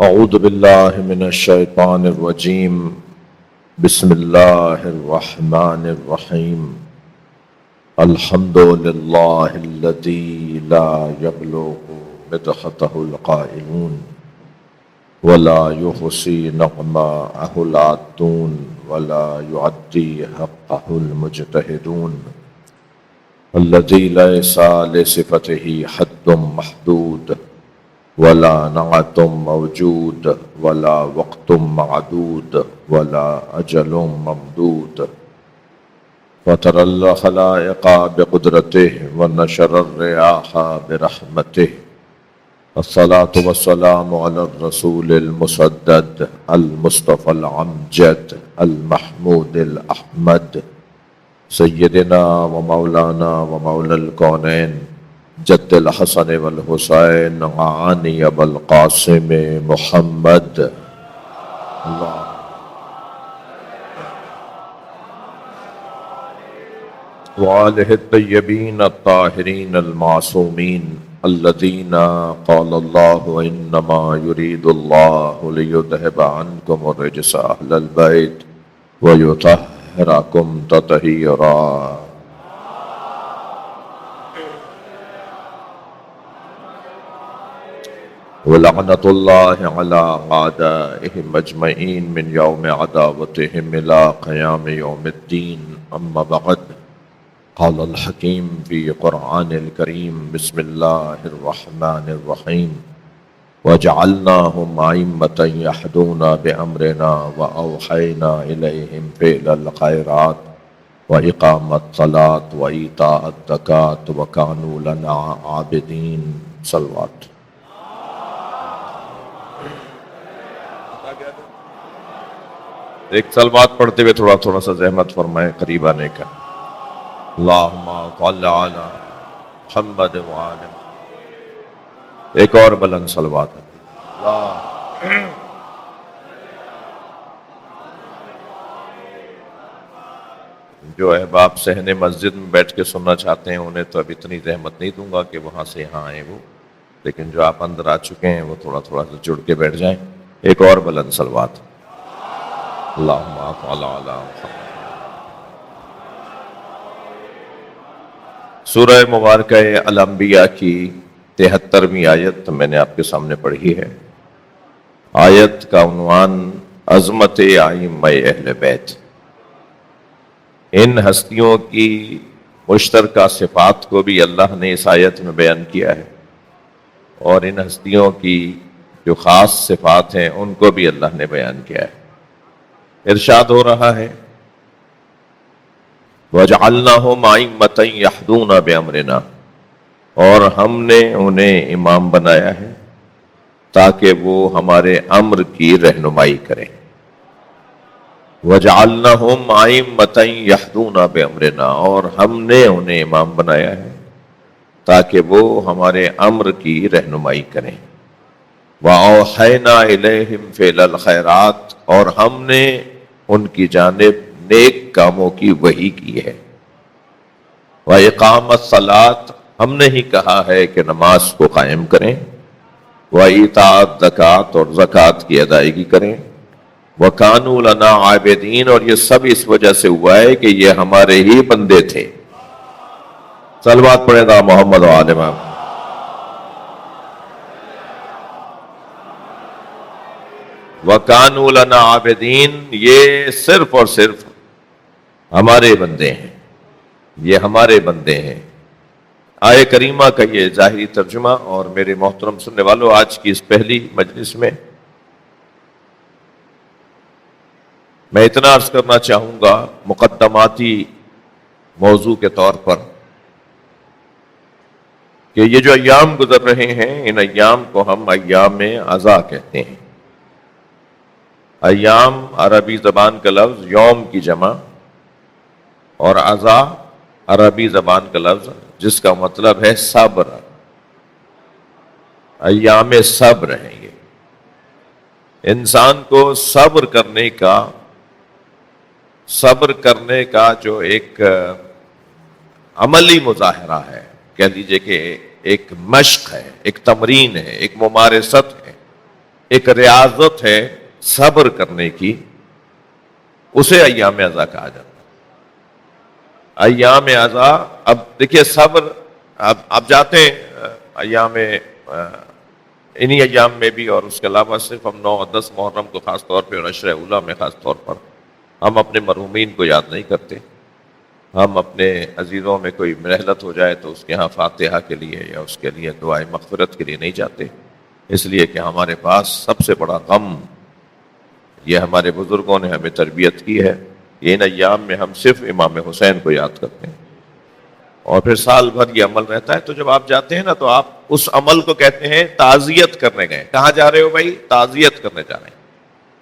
اعوذ باللہ من الشیطان الرجیم بسم اللہ الرحمن الرحیم الحمد للہ الذی لا یبلغ مدحتہ القائلون ولا یحصی نغمہ العادون ولا یعدی حقہ المجتہدون الذی لیس لصفتہ حد محدود ولا نعت موجود ولا وقت معدود ولا اجل ممدود فطر الخلائق بقدرته ونشر الرياح برحمته الصلاة والسلام على الرسول المسدد المصطفى العمجد المحمود الأحمد سيدنا ومولانا ومولى الكونين جد الحسن والحسین عانی ابو القاسم محمد اللہ وآلہ الطیبین الطاہرین المعصومین الذین قال اللہ انما یرید اللہ لیذہب عنکم الرجس اہل البیت ویطہرکم تطہیرا وَلَعْنَةُ اللَّهِ عَلَىٰ أَعْدَائِهِمْ أَجْمَعِينَ مِنْ يَوْمِ عَدَاوَتِهِمْ إِلَىٰ قِيَامِ يَوْمِ الدِّينِ أَمَّا بَعْدُ قَالَ الْحَكِيمُ فِي قُرْآنِ الْكَرِيمِ بِسْمِ اللَّهِ الرَّحْمَٰنِ الرَّحِيمِ وَجَعَلْنَاهُمْ أَئِمَّةً يَهْدُونَ بِأَمْرِنَا وَأَوْحَيْنَا إِلَيْهِمْ فِعْلَ الْخَيْرَاتِ وَإِقَامَ الصَّلَاةِ وَإِيتَاءَ الزَّكَاةِ وَكَانُوا لَنَا عَابِدِينَ صلوات۔ ایک صلوات پڑھتے ہوئے تھوڑا سا زحمت فرمائیں قریب آنے کا۔ اللہم صل علی محمد وعلی ایک اور بلند صلوات ہے۔ جو احباب صحن مسجد میں بیٹھ کے سننا چاہتے ہیں انہیں تو اب اتنی زحمت نہیں دوں گا کہ وہاں سے یہاں آئیں وہ، لیکن جو آپ اندر آ چکے ہیں وہ تھوڑا سا جڑ کے بیٹھ جائیں۔ ایک اور بلند صلوات۔ اللہم صل علی محمد۔ سورہ مبارکہ الانبیاء کی 73ویں آیت میں نے آپ کے سامنے پڑھی ہے۔ آیت کا عنوان عظمت ائمہ اہل بیت۔ ان ہستیوں کی مشترکہ صفات کو بھی اللہ نے اس آیت میں بیان کیا ہے، اور ان ہستیوں کی جو خاص صفات ہیں ان کو بھی اللہ نے بیان کیا ہے۔ ارشاد ہو رہا ہے وَجَعَلْنَاهُمْ أَئِمَّةً يَهْدُونَ بِأَمْرِنَا، اور ہم نے انہیں امام بنایا ہے تاکہ وہ ہمارے امر کی رہنمائی کریں۔ وَجَعَلْنَاهُمْ أَئِمَّةً يَهْدُونَ بِأَمْرِنَا، اور ہم نے انہیں امام بنایا ہے تاکہ وہ ہمارے امر کی رہنمائی کریں۔ وَأَوْحَيْنَا إِلَيْهِمْ فِعْلَ الْخَيْرَاتِ، اور ہم نے ان کی جانب نیک کاموں کی وحی کی ہے۔ وَإِقَامَ الصَّلَاةِ، ہم نے ہی کہا ہے کہ نماز کو قائم کریں۔ وَإِيتَاءَ الزَّكَاةِ، اور زکوٰۃ کی ادائیگی کریں۔ وَكَانُوا لَنَا عَابِدِينَ، اور یہ سب اس وجہ سے ہوا ہے کہ یہ ہمارے ہی بندے تھے۔ صلوات پڑھیں دا محمد و آل محمد۔ وَكَانُوا لَنَا عَابِدِينَ، یہ صرف اور صرف ہمارے بندے ہیں، یہ ہمارے بندے ہیں۔ آیہ کریمہ کا یہ ظاہری ترجمہ، اور میرے محترم سننے والوں، آج کی اس پہلی مجلس میں میں اتنا عرض کرنا چاہوں گا مقدماتی موضوع کے طور پر کہ یہ جو ایام گزر رہے ہیں، ان ایام کو ہم ایام عزا کہتے ہیں۔ ایام عربی زبان کا لفظ یوم کی جمع، اور عزا عربی زبان کا لفظ جس کا مطلب ہے صبر۔ ایام صبر ہیں یہ۔ انسان کو صبر کرنے کا جو ایک عملی مظاہرہ ہے، کہہ لیجئے کہ ایک مشق ہے، ایک تمرین ہے، ایک ممارست ہے، ایک ریاضت ہے صبر کرنے کی، اسے ایام ازا کہا جاتا ہے۔ ایام ازا، اب دیکھیے صبر، اب آپ جاتے ہیں ایام انہی ایام میں بھی، اور اس کے علاوہ صرف ہم 9 اور 10 محرم کو خاص طور پہ اور عشر اولیٰ میں خاص طور پر ہم اپنے مرحومین کو یاد نہیں کرتے۔ ہم اپنے عزیزوں میں کوئی رحلت ہو جائے تو اس کے ہاں فاتحہ کے لیے یا اس کے لیے دعائے مغفرت کے لیے نہیں جاتے، اس لیے کہ ہمارے پاس سب سے بڑا غم، یہ ہمارے بزرگوں نے ہمیں تربیت کی ہے، ان ایام میں ہم صرف امام حسین کو یاد کرتے ہیں، اور پھر سال بھر یہ عمل رہتا ہے۔ تو جب آپ جاتے ہیں نا تو آپ اس عمل کو کہتے ہیں تعزیت کرنے گئے۔ کہاں جا رہے ہو بھائی؟ تعزیت کرنے جا رہے ہیں۔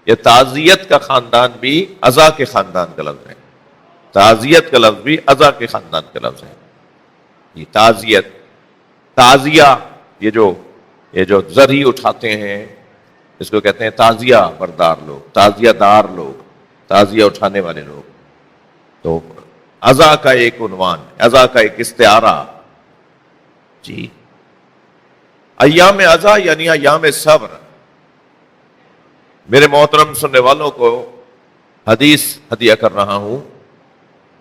یہ تعزیت کا خاندان بھی عزا کے خاندان کا لفظ ہے، تعزیت کا لفظ بھی عزا کے خاندان کا لفظ ہے۔ یہ تعزیت، تعزیہ، یہ جو زرعی اٹھاتے ہیں اس کو کہتے ہیں تعزیہ بردار لوگ، تعزیہ دار لوگ، تعزیہ اٹھانے والے لوگ۔ تو عزا کا ایک عنوان، عزا کا ایک استعارہ، جی ایام عزا یعنی ایام صبر۔ میرے محترم سننے والوں کو حدیث ہدیہ کر رہا ہوں،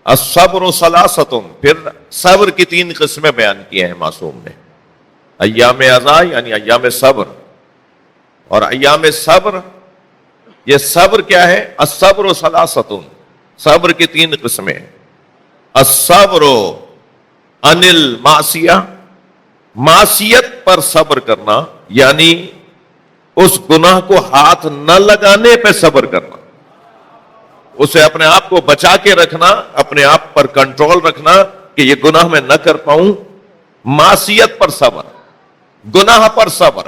الصبر ثلاثۃ، پھر صبر کی 3 قسمیں بیان کیے ہیں معصوم نے۔ ایام عزا یعنی ایام صبر، اور ایام صبر، یہ صبر کیا ہے؟ الصبر ثلاثۃ، صبر کی 3 قسمیں۔ الصبر عن المعصیہ، معصیت پر صبر کرنا، یعنی اس گناہ کو ہاتھ نہ لگانے پہ صبر کرنا، اسے اپنے آپ کو بچا کے رکھنا، اپنے آپ پر کنٹرول رکھنا کہ یہ گناہ میں نہ کر پاؤں۔ معصیت پر صبر، گناہ پر صبر،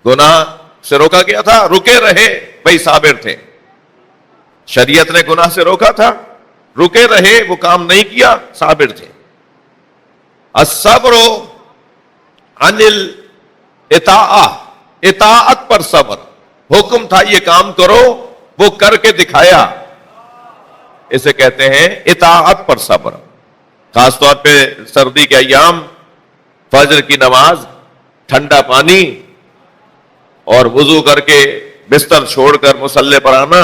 گناہ سے روکا گیا تھا، رکے رہے، بھائی صابر تھے، شریعت نے گناہ سے روکا تھا، رکے رہے، وہ کام نہیں کیا، صابر تھے۔ الصبر عن الاطاعہ، اطاعت پر صبر، حکم تھا یہ کام کرو، وہ کر کے دکھایا، اسے کہتے ہیں اطاعت پر صبر۔ خاص طور پہ سردی کے ایام، فجر کی نماز، ٹھنڈا پانی اور وضو کر کے بستر چھوڑ کر مصلی پر آنا،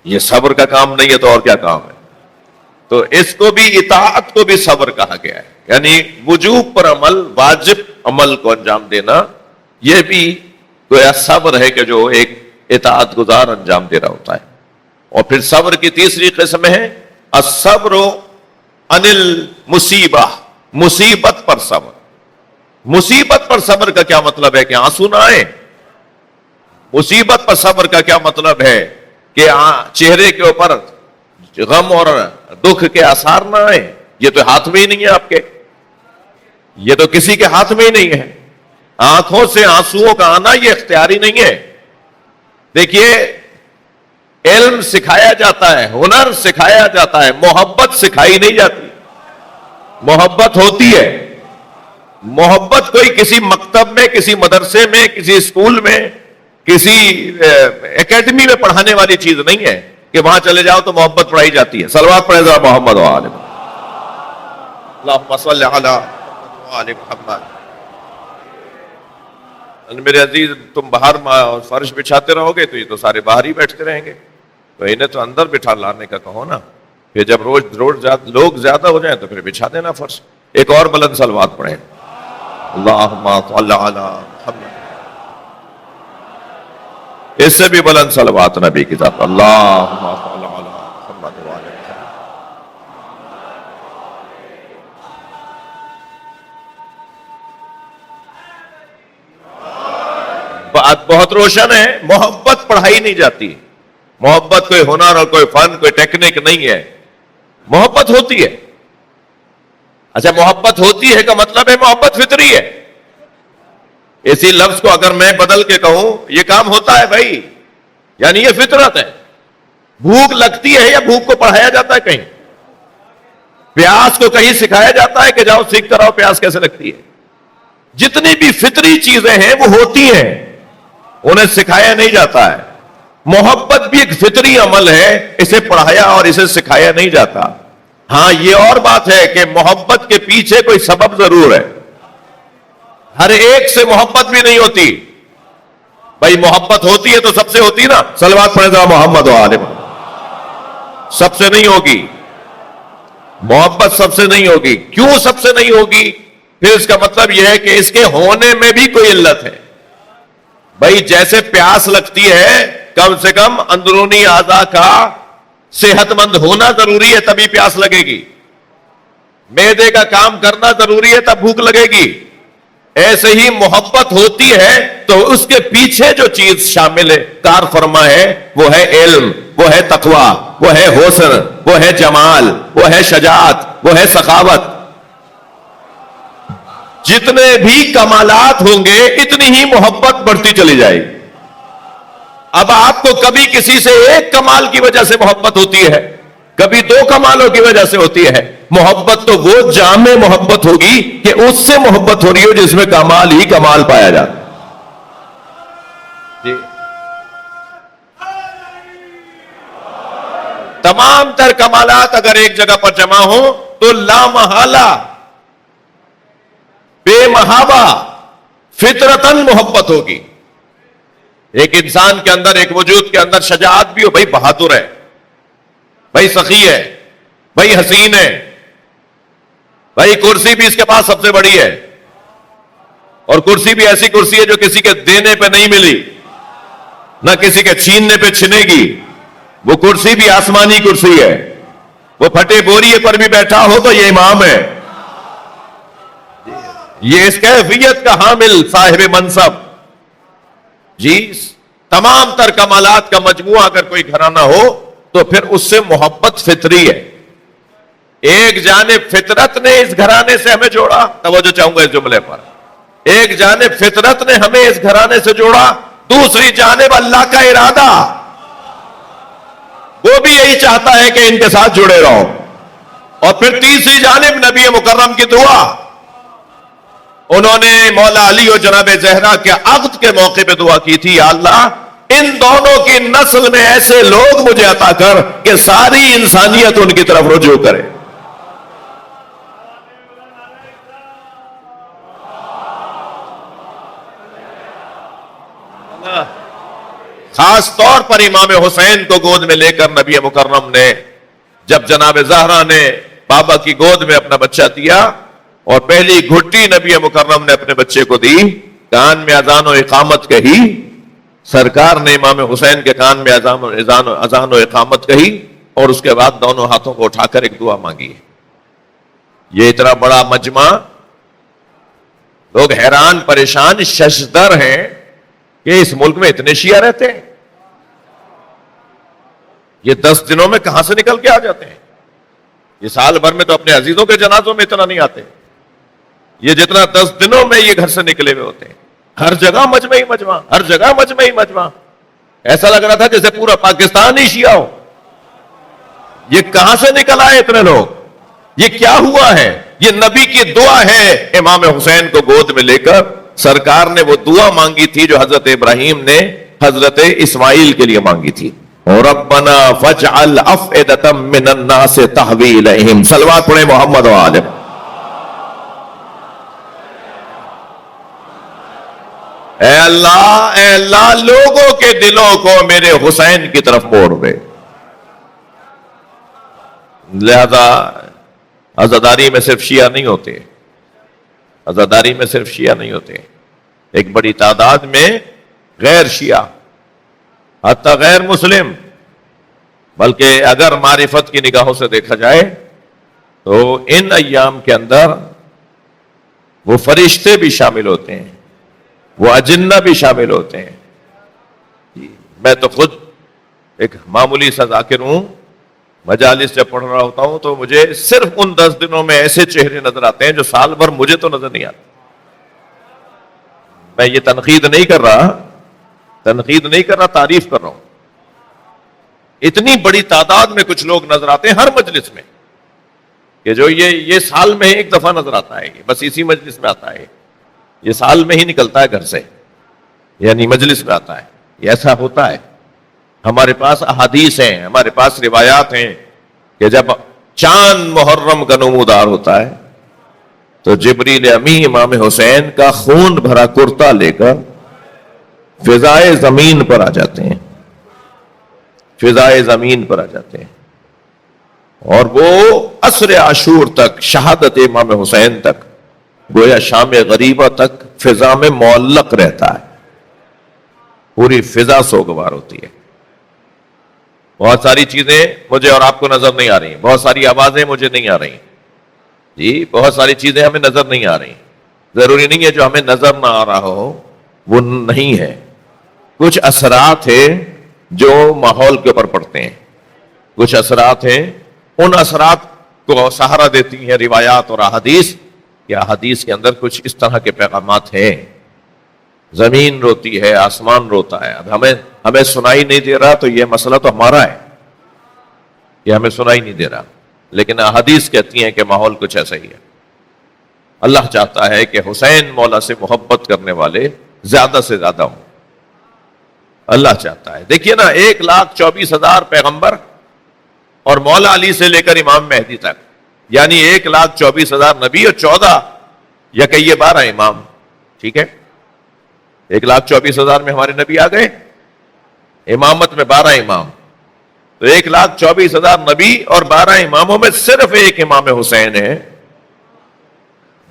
یہ صبر کا کام نہیں ہے تو اور کیا کام ہے؟ تو اس کو بھی، اطاعت کو بھی صبر کہا گیا ہے، یعنی وجوب پر عمل، واجب عمل کو انجام دینا، یہ بھی گویا صبر ہے کہ جو ایک اطاعت گزار انجام دے رہا ہوتا ہے۔ اور پھر صبر کی 3 قسم ہے، الصبر عن المصیبہ، مصیبت پر صبر۔ مصیبت پر صبر کا کیا مطلب ہے؟ کہ آنسو نہ آئے۔ مصیبت پر صبر کا کیا مطلب ہے؟ کہ چہرے کے اوپر غم اور دکھ کے آثار نہ آئے۔ یہ تو ہاتھ میں ہی نہیں ہے آپ کے، یہ تو کسی کے ہاتھ میں ہی نہیں ہے۔ آنکھوں سے آنسوؤں کا آنا یہ اختیاری نہیں ہے۔ دیکھیے، علم سکھایا جاتا ہے، ہنر سکھایا جاتا ہے، محبت سکھائی نہیں جاتی۔ محبت ہوتی ہے، محبت کوئی کسی مکتب میں، کسی مدرسے میں، کسی اسکول میں، کسی اکیڈمی میں پڑھانے والی چیز نہیں ہے کہ وہاں چلے جاؤ تو محبت پڑھائی جاتی ہے۔ صلوات پڑھے ذرا محمد و آل محمد، اللہم صلی علی آل محمد۔ میرے عزیز، تم باہر فرش بچھاتے رہو گے تو یہ تو سارے باہر ہی بیٹھتے رہیں گے، تو انہیں تو اندر بٹھا لانے کا کہو نا۔ پھر جب روز لوگ زیادہ ہو جائیں تو پھر بچھا دینا فرش۔ ایک اور بلند صلوات پڑھیں، اللہم صلی علی محمد۔ اس سے بھی بلند صلوات نبی کی ذات، اللہم صلی علی محمد و آل محمد۔ بات بہت روشن ہے، محبت پڑھائی نہیں جاتی۔ محبت کوئی ہنر اور کوئی فن، کوئی ٹیکنک نہیں ہے، محبت ہوتی ہے۔ اچھا، محبت ہوتی ہے کا مطلب ہے محبت فطری ہے۔ اسی لفظ کو اگر میں بدل کے کہوں، یہ کام ہوتا ہے بھائی، یعنی یہ فطرت ہے۔ بھوک لگتی ہے یا بھوک کو پڑھایا جاتا ہے کہیں؟ پیاس کو کہیں سکھایا جاتا ہے کہ جاؤ سیکھ کر آؤ پیاس کیسے لگتی ہے؟ جتنی بھی فطری چیزیں ہیں وہ ہوتی ہیں، انہیں سکھایا نہیں جاتا ہے۔ محبت بھی ایک فطری عمل ہے، اسے پڑھایا اور اسے سکھایا نہیں جاتا۔ ہاں، یہ اور بات ہے کہ محبت کے پیچھے کوئی سبب ضرور ہے۔ ہر ایک سے محبت بھی نہیں ہوتی۔ بھائی محبت ہوتی ہے تو سب سے ہوتی نا. صلوات پڑھے ذرا محمد و آل محمد. سب سے نہیں ہوگی محبت، سب سے نہیں ہوگی. کیوں سب سے نہیں ہوگی؟ پھر اس کا مطلب یہ ہے کہ اس کے ہونے میں بھی کوئی علت ہے. بھائی جیسے پیاس لگتی ہے، کم سے کم اندرونی اعضاء کا صحت مند ہونا ضروری ہے تبھی پیاس لگے گی. معدے کا کام کرنا ضروری ہے تب بھوک لگے گی. ایسے ہی محبت ہوتی ہے تو اس کے پیچھے جو چیز شامل ہے، کار فرما ہے، وہ ہے علم، وہ ہے تقوی، وہ ہے حسن، وہ ہے جمال، وہ ہے شجاعت، وہ ہے سخاوت. جتنے بھی کمالات ہوں گے اتنی ہی محبت بڑھتی چلی جائے گی. اب آپ کو کبھی کسی سے ایک کمال کی وجہ سے محبت ہوتی ہے، کبھی دو کمالوں کی وجہ سے ہوتی ہے. محبت تو وہ جامع محبت ہوگی کہ اس سے محبت ہو رہی ہو جس میں کمال ہی کمال پایا جاتا. جی تمام تر کمالات اگر ایک جگہ پر جمع ہوں تو لا محالہ بے محابہ فطرتاً محبت ہوگی. ایک انسان کے اندر، ایک وجود کے اندر شجاعت بھی ہو، بھائی بہادر ہے، بھائی سخی ہے، بھائی حسین ہے، بھائی کرسی بھی اس کے پاس سب سے بڑی ہے، اور کرسی بھی ایسی کرسی ہے جو کسی کے دینے پہ نہیں ملی، نہ کسی کے چھیننے پہ چھنے گی. وہ کرسی بھی آسمانی کرسی ہے. وہ پھٹے بوریے پر بھی بیٹھا ہو تو یہ امام ہے. یہ اس کیفیت کا حامل صاحب منصب. جی تمام تر کمالات کا مجموعہ اگر کوئی گھرانہ ہو تو پھر اس سے محبت فطری ہے. ایک جانب فطرت نے اس گھرانے سے ہمیں جوڑا، توجہ چاہوں گا اس جملے پر. ایک جانب فطرت نے ہمیں اس گھرانے سے جوڑا، دوسری جانب اللہ کا ارادہ، وہ بھی یہی چاہتا ہے کہ ان کے ساتھ جڑے رہو. اور پھر تیسری جانب نبی مکرم کی دعا. انہوں نے مولا علی اور جناب زہرا کے عقد کے موقع پہ دعا کی تھی، یا اللہ ان دونوں کی نسل میں ایسے لوگ مجھے عطا کر کہ ساری انسانیت ان کی طرف رجوع کرے. خاص طور پر امام حسین کو گود میں لے کر نبی مکرم نے جب جناب زہرا نے بابا کی گود میں اپنا بچہ دیا اور پہلی گھٹی نبی مکرم نے اپنے بچے کو دی، کان میں اذان و اقامت کہی. سرکار نے امام حسین کے کان میں اذان و اقامت کہی اور اس کے بعد دونوں ہاتھوں کو اٹھا کر ایک دعا مانگی. یہ اتنا بڑا مجمع، لوگ حیران پریشان ششدر ہیں کہ اس ملک میں اتنے شیعہ رہتے ہیں. یہ 10 دنوں میں کہاں سے نکل کے آ جاتے ہیں؟ یہ سال بھر میں تو اپنے عزیزوں کے جنازوں میں اتنا نہیں آتے، یہ جتنا 10 دنوں میں یہ گھر سے نکلے ہوئے ہوتے ہیں. ہر جگہ مجمع ہی مجمع، ہر جگہ مجمع ہی مجمع. ایسا لگ رہا تھا جیسے پورا پاکستان ہی شیعہ ہو. یہ کہاں سے نکل آئے اتنے لوگ؟ یہ کیا ہوا ہے؟ یہ نبی کی دعا ہے. امام حسین کو گود میں لے کر سرکار نے وہ دعا مانگی تھی جو حضرت ابراہیم نے حضرت اسماعیل کے لیے مانگی تھی. ربنا فاجعل افئدۃ من الناس تہوی الیہم. صلوات پڑھیں محمد و آل. اے اللہ لوگوں کے دلوں کو میرے حسین کی طرف موڑ دے. لہذا عزاداری میں صرف شیعہ نہیں ہوتے، عزاداری میں صرف شیعہ نہیں ہوتے، ایک بڑی تعداد میں غیر شیعہ، حتیٰ غیر مسلم. بلکہ اگر معرفت کی نگاہوں سے دیکھا جائے تو ان ایام کے اندر وہ فرشتے بھی شامل ہوتے ہیں، وہ اجنہ بھی شامل ہوتے ہیں. میں تو خود ایک معمولی سا ذاکر ہوں، مجالس جب پڑھ رہا ہوتا ہوں تو مجھے صرف ان 10 دنوں میں ایسے چہرے نظر آتے ہیں جو سال بھر مجھے تو نظر نہیں آتے. میں یہ تنقید نہیں کر رہا، تعریف کر رہا ہوں. اتنی بڑی تعداد میں کچھ لوگ نظر آتے ہیں ہر مجلس میں کہ جو یہ سال میں ایک دفعہ نظر آتا ہے، بس اسی مجلس میں آتا ہے، یہ سال میں ہی نکلتا ہے گھر سے، یعنی مجلس میں آتا ہے. یہ ایسا ہوتا ہے. ہمارے پاس احادیث ہیں، ہمارے پاس روایات ہیں کہ جب چاند محرم کا نمودار ہوتا ہے تو جبریل امی امام حسین کا خون بھرا کرتا لے کر فضائے زمین پر آ جاتے ہیں، فضائے زمین پر آ جاتے ہیں، اور وہ عصر عاشور تک، شہادت امام حسین تک، گویا شام غریبہ تک فضا میں معلق رہتا ہے، پوری فضا سوگوار ہوتی ہے۔ بہت ساری چیزیں مجھے اور آپ کو نظر نہیں آ رہی، بہت ساری آوازیں مجھے نہیں آ رہی جی، بہت ساری چیزیں ہمیں نظر نہیں آ رہی۔ ضروری نہیں ہے جو ہمیں نظر نہ آ رہا ہو وہ نہیں ہے، کچھ اثرات ہیں جو ماحول کے اوپر پڑتے ہیں، کچھ اثرات ہیں، ان اثرات کو سہارا دیتی ہیں روایات اور احادیث، کہ احادیث کے اندر کچھ اس طرح کے پیغامات ہیں۔ زمین روتی ہے، آسمان روتا ہے، اب ہمیں سنائی نہیں دے رہا تو یہ مسئلہ تو ہمارا ہے، یہ ہمیں سنائی نہیں دے رہا، لیکن احادیث کہتی ہیں کہ ماحول کچھ ایسا ہی ہے۔ اللہ چاہتا ہے کہ حسین مولا سے محبت کرنے والے زیادہ سے زیادہ ہوں، اللہ چاہتا ہے۔ دیکھیے نا، 1,24,000 پیغمبر اور مولا علی سے لے کر امام مہدی تک، یعنی 1,24,000 نبی اور 14 یا کہیے 12 امام، ٹھیک ہے؟ 1,24,000 میں ہمارے نبی آ گئے، امامت میں 12 امام، تو 1,24,000 نبی اور 12 اماموں میں صرف ایک امام حسین ہے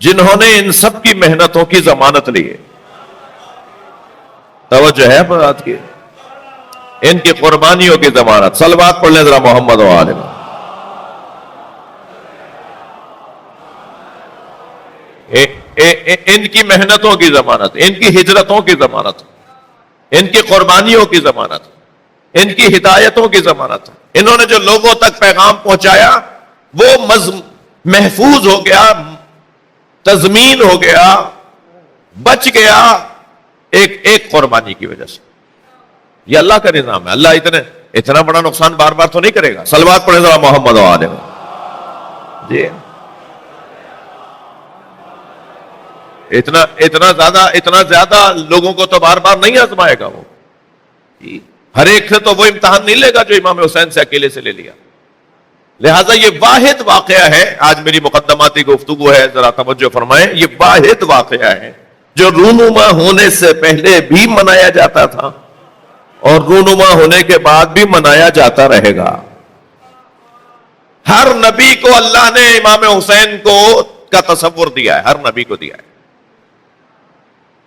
جنہوں نے ان سب کی محنتوں کی ضمانت لی ہے۔ توجہ ہے بات کی، ان کی قربانیوں کی ضمانت۔ صلوات پڑھ لیں ذرا محمد و آلہ۔ ان کی محنتوں کی ضمانت، ان کی ہجرتوں کی ضمانت، ان کی قربانیوں کی ضمانت، ان کی ہدایتوں کی ضمانت۔ انہوں نے جو لوگوں تک پیغام پہنچایا وہ محفوظ ہو گیا، تضمین ہو گیا، بچ گیا ایک قربانی کی وجہ سے۔ یہ اللہ کا نظام ہے، اللہ اتنا بڑا نقصان بار بار تو نہیں کرے گا۔ صلوات پڑھیں ذرا محمد و آلہ۔ جی، اتنا زیادہ لوگوں کو تو بار بار نہیں آزمائے گا وہ، ہر ایک سے تو وہ امتحان نہیں لے گا جو امام حسین سے اکیلے سے لے لیا۔ لہٰذا یہ واحد واقعہ ہے، آج میری مقدماتی گفتگو ہے، ذرا توجہ فرمائیں، یہ واحد واقعہ ہے جو رونما ہونے سے پہلے بھی منایا جاتا تھا اور رونما ہونے کے بعد بھی منایا جاتا رہے گا۔ ہر نبی کو اللہ نے امام حسین کا تصور دیا ہے، ہر نبی کو دیا ہے۔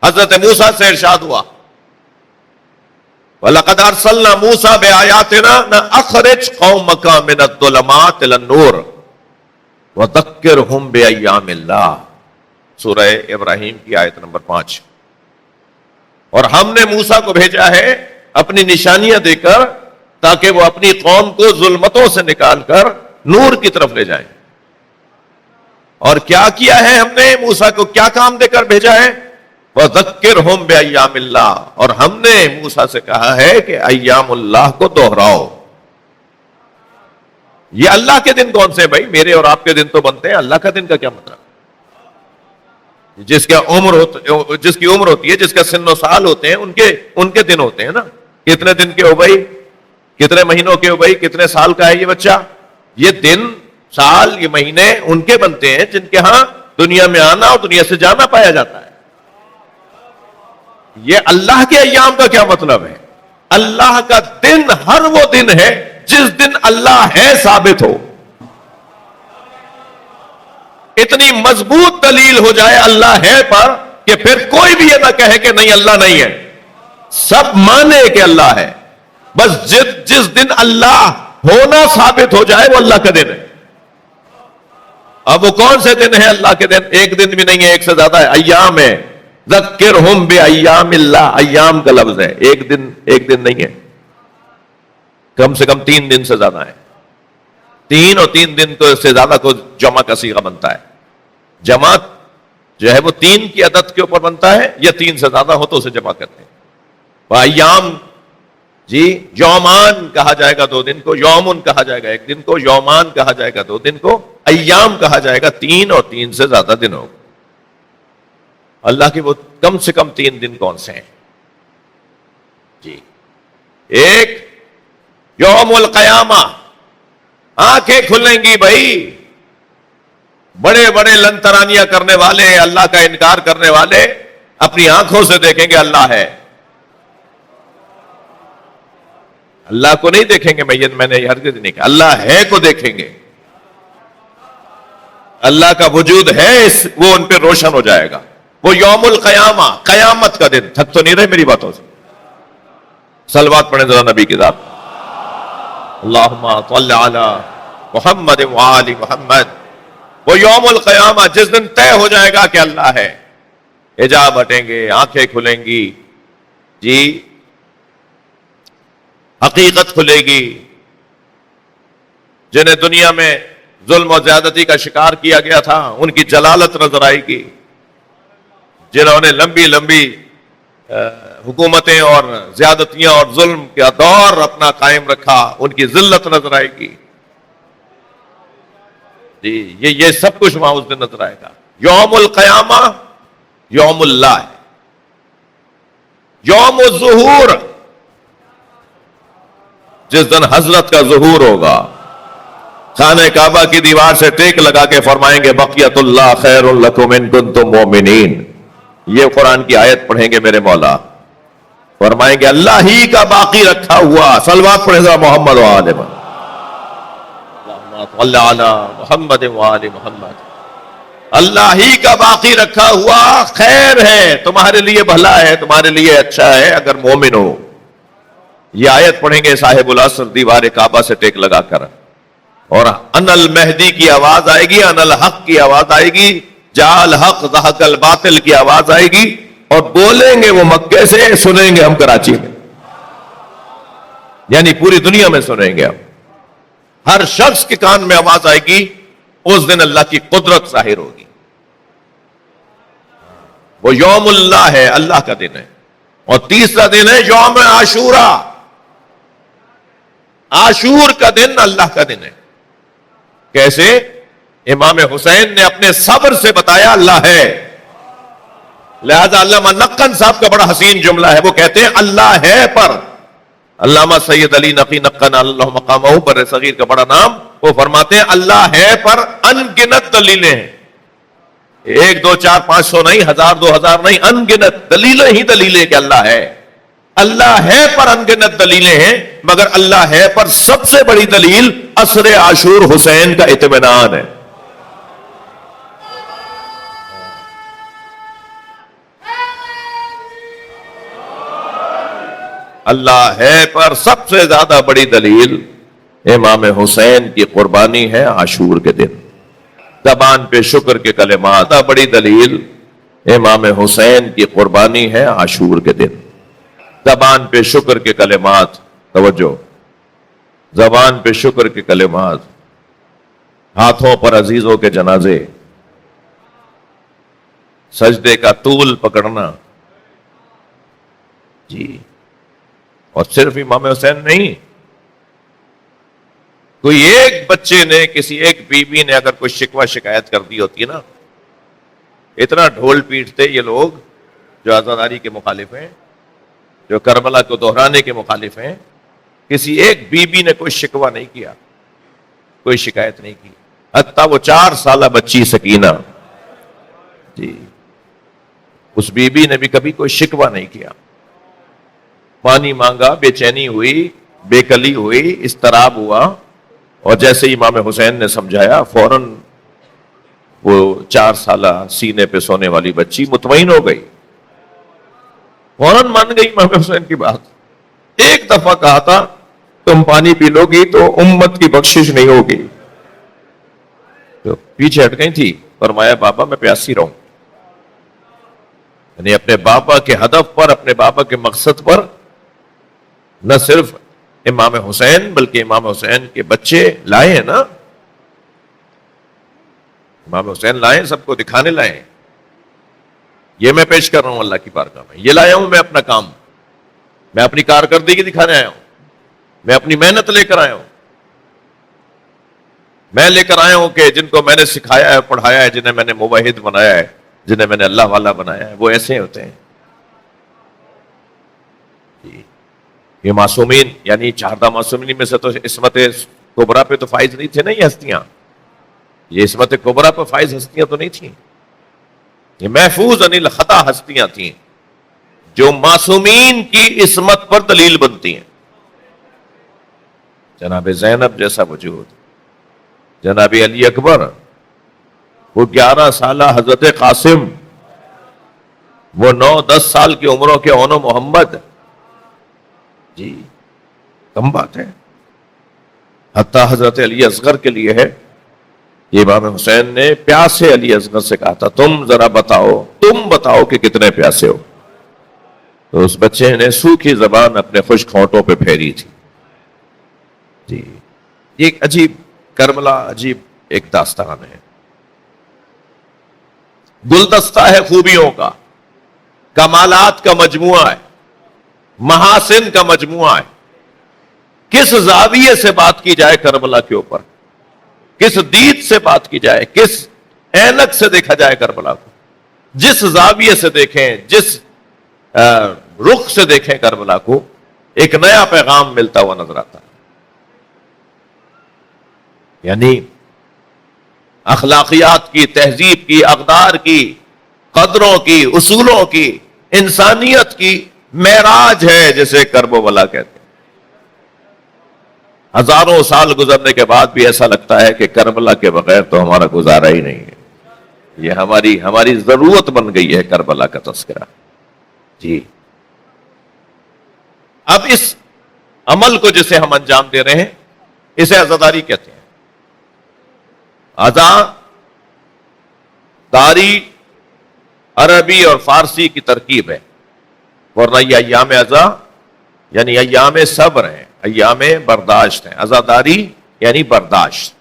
حضرت موسیٰ سے ارشاد ہوا، وَلَقَدْ أَرْسَلْنَا مُوسَىٰ بِآيَاتِنَا أَخْرِجْ قَوْمَكَ مِنَ الظُّلُمَاتِ إِلَى النُّورِ وَذَكِّرْهُمْ بِأَيَّامِ اللَّهِ، سورہ ابراہیم کی آیت نمبر 5۔ اور ہم نے موسیٰ کو بھیجا ہے اپنی نشانیاں دے کر تاکہ وہ اپنی قوم کو ظلمتوں سے نکال کر نور کی طرف لے جائیں۔ اور کیا کیا ہے ہم نے موسیٰ کو، کیا کام دے کر بھیجا ہے؟ وَذَكِّرْهُمْ بِأَيَّامِ اللَّهِ، اور ہم نے موسیٰ سے کہا ہے کہ ایام اللہ کو دوہراؤ۔ یہ اللہ کے دن کون سے بھائی؟ میرے اور آپ کے دن تو بنتے ہیں، اللہ کا دن کا کیا مطلب؟ جس کی عمر ہوتی ہے، جس کا سن و سال ہوتے ہیں، ان کے دن ہوتے ہیں نا۔ کتنے دن کے ہو بھائی؟ کتنے مہینوں کے ہو بھائی؟ کتنے سال کا ہے یہ بچہ؟ یہ دن، سال، یہ مہینے ان کے بنتے ہیں جن کے ہاں دنیا میں آنا اور دنیا سے جانا پایا جاتا ہے۔ یہ اللہ کے ایام کا کیا مطلب ہے؟ اللہ کا دن ہر وہ دن ہے جس دن اللہ ہے ثابت ہو، اتنی مضبوط دلیل ہو جائے اللہ ہے پر کہ پھر کوئی بھی یہ نہ کہے کہ نہیں اللہ نہیں ہے، سب مانے کہ اللہ ہے۔ بس جس دن اللہ ہونا ثابت ہو جائے وہ اللہ کا دن ہے۔ اب وہ کون سے دن ہے اللہ کے دن؟ ایک دن بھی نہیں ہے، ایک سے زیادہ ہے، ایام ہے۔ ذکرہم بایام اللہ، ایام کا لفظ ہے، ایک دن نہیں ہے، کم سے کم 3 دن سے زیادہ ہے۔ 3 اور 3 دن کو سے زیادہ کو جمع کا صیغہ بنتا ہے۔ جمع جو ہے وہ 3 کی عدد کے اوپر بنتا ہے، یا 3 سے زیادہ ہو تو اسے جمع کرتے ہیں۔ ایام جی، یومان کہا جائے گا 2 دن کو، یومن کہا جائے گا 1 دن کو، یومان کہا جائے گا 2 دن کو، ایام کہا جائے گا 3 اور 3 سے زیادہ دن ہوگا۔ اللہ کے وہ کم سے کم 3 دن کون سے ہیں جی؟ ایک یوم القیامہ، آنکھیں کھلیں گی بھائی، بڑے بڑے لنترانیاں کرنے والے، اللہ کا انکار کرنے والے اپنی آنکھوں سے دیکھیں گے اللہ ہے۔ اللہ کو نہیں دیکھیں گے، میں نے ہرگز نہیں کہا، اللہ ہے کو دیکھیں گے، اللہ کا وجود ہے، وہ ان پہ روشن ہو جائے گا۔ وہ یوم القیامہ، قیامت کا دن۔ تھک تو نہیں رہے میری باتوں سے؟ صلوات پڑھیں ذرا نبی کی ذات۔ اللہم صل علی محمد وآل محمد۔ وہ یوم القیامہ، جس دن طے ہو جائے گا کہ اللہ ہے، حجاب ہٹیں گے، آنکھیں کھلیں گی، جی حقیقت کھلے گی۔ جنہیں دنیا میں ظلم و زیادتی کا شکار کیا گیا تھا ان کی جلالت نظر آئے گی، جنہوں نے لمبی لمبی حکومتیں اور زیادتیاں اور ظلم کا دور اپنا قائم رکھا ان کی ذلت نظر آئے گی۔ جی یہ سب کچھ وہاں اس دن نظر آئے گا۔ یوم القیامہ یوم اللہ ہے، یوم الظہور، جس دن حضرت کا ظہور ہوگا، خانہ کعبہ کی دیوار سے ٹیک لگا کے فرمائیں گے بقیت اللہ خیر لکم ان کنتم مؤمنین۔ یہ قرآن کی آیت پڑھیں گے میرے مولا، فرمائیں گے اللہ ہی کا باقی رکھا ہوا، صلوات پڑھیں ذرا محمد و آل محمد، اللہم صل علی محمد و آل محمد۔ اللہ ہی کا باقی رکھا ہوا خیر ہے، تمہارے لیے بھلا ہے، تمہارے لیے اچھا ہے اگر مومن ہو۔ یہ آیت پڑھیں گے صاحب العصر دیوار کعبہ سے ٹیک لگا کر، اور ان المہدی کی آواز آئے گی، ان الحق کی آواز آئے گی، جاء الحق زہق الباطل کی آواز آئے گی، اور بولیں گے وہ مکے سے، سنیں گے ہم کراچی میں، یعنی پوری دنیا میں سنیں گے ہم۔ ہر شخص کے کان میں آواز آئے گی، اس دن اللہ کی قدرت ظاہر ہوگی۔ وہ یوم اللہ ہے، اللہ کا دن ہے۔ اور تیسرا دن ہے یوم عاشورہ، عاشور کا دن اللہ کا دن ہے۔ کیسے؟ امام حسین نے اپنے صبر سے بتایا اللہ ہے۔ لہذا علامہ نقن صاحب کا بڑا حسین جملہ ہے، وہ کہتے ہیں اللہ ہے پر، علامہ سید علی نقی نقن اللہ مقامہ بر صغیر کا بڑا نام، وہ فرماتے ہیں اللہ ہے پر ان گنت دلیلیں ہیں، 1 2 4 500 نہیں، 1000 2000 نہیں، ان گنت دلیلیں ہی دلیلیں کہ اللہ ہے۔ اللہ ہے پر ان گنت دلیلیں ہیں، مگر اللہ ہے پر سب سے بڑی دلیل عصر عاشور حسین کا اطمینان ہے۔ اللہ ہے پر سب سے زیادہ بڑی دلیل امام حسین کی قربانی ہے عاشور کے دن۔ زبان پہ شکر کے کلمات، بڑی دلیل امام حسین کی قربانی ہے عاشور کے دن۔ زبان پہ شکر کے کلمات، توجہ، زبان پہ شکر کے کلمات، ہاتھوں پر عزیزوں کے جنازے، سجدے کا طول پکڑنا، جی، اور صرف امام حسین نہیں، کوئی ایک بچے نے، کسی ایک بیوی نے اگر کوئی شکوہ شکایت کر دی ہوتی ہے نا، اتنا ڈھول پیٹتے یہ لوگ جو آزاداری کے مخالف ہیں، جو کربلا کو دہرانے کے مخالف ہیں، کسی ایک بیوی نے کوئی شکوہ نہیں کیا، کوئی شکایت نہیں کی، حتیٰ وہ 4 سالہ بچی سکینہ، جی، اس بیوی نے بھی کبھی کوئی شکوہ نہیں کیا۔ پانی مانگا، بے چینی ہوئی، بے کلی ہوئی، اضطراب ہوا، اور جیسے امام حسین نے سمجھایا فوراً وہ 4 سالہ سینے پہ سونے والی بچی مطمئن ہو گئی، فوراً مان گئی امام حسین کی بات۔ ایک دفعہ کہا تھا تم پانی پی لو گی تو امت کی بخشش نہیں ہوگی، تو پیچھے ہٹ گئی تھی، فرمایا بابا میں پیاسی رہوں، یعنی اپنے بابا کے ہدف پر، اپنے بابا کے مقصد پر، نہ صرف امام حسین بلکہ امام حسین کے بچے لائے ہیں نا، امام حسین لائے، سب کو دکھانے لائے، یہ میں پیش کر رہا ہوں اللہ کی بارگاہ میں، یہ لایا ہوں میں اپنا کام، میں اپنی کارکردگی دکھانے آیا ہوں، میں اپنی محنت لے کر آیا ہوں، میں لے کر آیا ہوں کہ جن کو میں نے سکھایا ہے، پڑھایا ہے، جنہیں میں نے موحد بنایا ہے، جنہیں میں نے اللہ والا بنایا ہے، وہ ایسے ہوتے ہیں۔ یہ معصومین، یعنی 14 معصومین میں سے تو عصمت کبریٰ پہ تو فائز نہیں تھے نا، یہ ہستیاں، یہ عصمت کبریٰ پہ فائز ہستیاں تو نہیں تھیں، یہ محفوظ عن الخطا ہستیاں تھیں جو معصومین کی عصمت پر دلیل بنتی ہیں۔ جناب زینب جیسا وجود، جناب علی اکبر، وہ 11 سالہ حضرت قاسم، وہ 9-10 سال کی عمروں کے اونو محمد، جی کم بات ہے. حتیٰ حضرت علی اصغر کے لیے ہے، یہ امام حسین نے پیاسے علی اصغر سے کہا تھا تم ذرا بتاؤ، تم بتاؤ کہ کتنے پیاسے ہو. تو اس بچے نے سوکھی زبان اپنے خشک ہونٹوں پہ پھیری تھی. جی ایک عجیب کربلا، عجیب ایک داستان ہے، گلدستہ ہے خوبیوں کا، کمالات کا مجموعہ ہے، محاسن کا مجموعہ ہے. کس زاویے سے بات کی جائے کربلا کے اوپر، کس دید سے بات کی جائے، کس اینک سے دیکھا جائے کربلا کو، جس زاویے سے دیکھیں، جس رخ سے دیکھیں کربلا کو، ایک نیا پیغام ملتا ہوا نظر آتا ہے. یعنی اخلاقیات کی، تہذیب کی، اقدار کی، قدروں کی، اصولوں کی، انسانیت کی معراج ہے جسے کرب و بلا کہتے ہیں. ہزاروں سال گزرنے کے بعد بھی ایسا لگتا ہے کہ کربلا کے بغیر تو ہمارا گزارا ہی نہیں ہے. یہ ہماری ضرورت بن گئی ہے کربلا کا تذکرہ. جی اب اس عمل کو جسے ہم انجام دے رہے ہیں اسے عزاداری کہتے ہیں. عزاداری عربی اور فارسی کی ترکیب ہے، ورنہ یہ ایام عزا یعنی ایام صبر ہیں، ایام برداشت ہیں. عزاداری یعنی برداشت.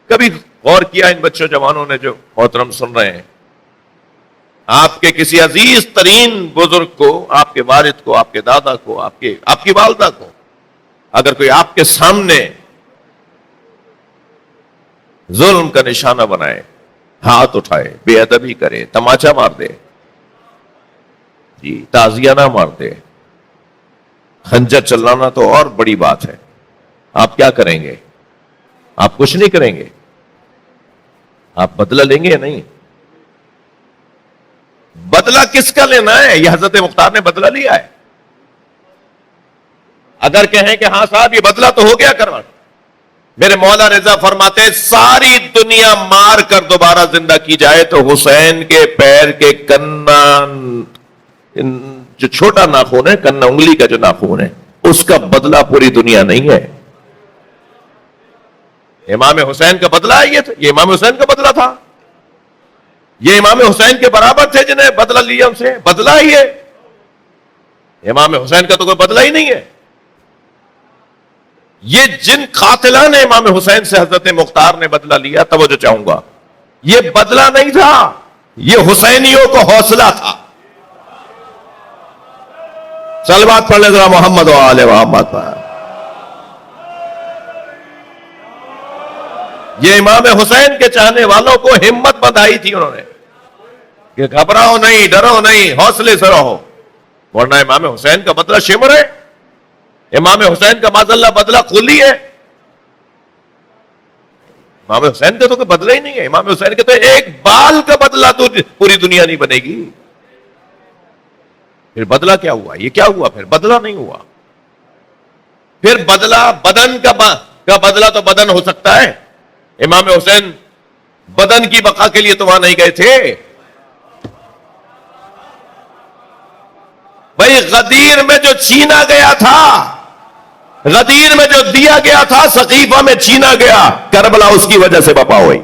کبھی غور کیا ان بچوں جوانوں نے جو محترم سن رہے ہیں، آپ کے کسی عزیز ترین بزرگ کو، آپ کے والد کو، آپ کے دادا کو، آپ کی والدہ کو، اگر کوئی آپ کے سامنے ظلم کا نشانہ بنائے، ہاتھ اٹھائے، بے ادبی کرے، تماچا مار دے، جی تعزیہ نہ مار دے، خنجر چلانا تو اور بڑی بات ہے، آپ کیا کریں گے؟ آپ کچھ نہیں کریں گے. آپ بدلہ لیں گے یا نہیں؟ بدلہ کس کا لینا ہے؟ یہ حضرت مختار نے بدلہ لیا ہے. اگر کہیں کہ ہاں صاحب یہ بدلہ تو ہو گیا کروا، میرے مولا رضا فرماتے ہیں ساری دنیا مار کر دوبارہ زندہ کی جائے تو حسین کے پیر کے کنا، جو چھوٹا ناخون ہے، کنا انگلی کا جو ناخون ہے، اس کا بدلہ پوری دنیا نہیں ہے. امام حسین کا بدلہ ہے یہ امام حسین کا بدلہ تھا. یہ امام حسین کے برابر تھے جنہیں بدلہ لیا ان سے، بدلہ ہی ہے. امام حسین کا تو کوئی بدلہ ہی نہیں ہے. یہ جن قاتلان نے امام حسین سے حضرت مختار نے بدلہ لیا، توجہ چاہوں گا، یہ بدلہ نہیں تھا، یہ حسینیوں کو حوصلہ تھا. صلوات پڑھ لیں ذرا محمد و آل محمد پر. یہ امام حسین کے چاہنے والوں کو ہمت بندھائی تھی انہوں نے کہ گھبراؤ نہیں، ڈرو نہیں، حوصلے سے رہو. ورنہ امام حسین کا بدلہ شمر ہے، امام حسین کا معاذ اللہ بدلہ کھلی ہے. امام حسین کا تو کوئی بدلہ ہی نہیں ہے. امام حسین کے تو ایک بال کا بدلہ تو پوری دنیا نہیں بنے گی. پھر بدلہ کیا ہوا؟ یہ کیا ہوا؟ پھر بدلہ نہیں ہوا. پھر بدلہ بدن کا بدلہ تو بدن ہو سکتا ہے. امام حسین بدن کی بقا کے لیے تو وہاں نہیں گئے تھے. بھائی غدیر میں جو چھینا گیا تھا، غدیر میں جو دیا گیا تھا، سقیفہ میں چھینا گیا، کربلا اس کی وجہ سے بپا ہوئی.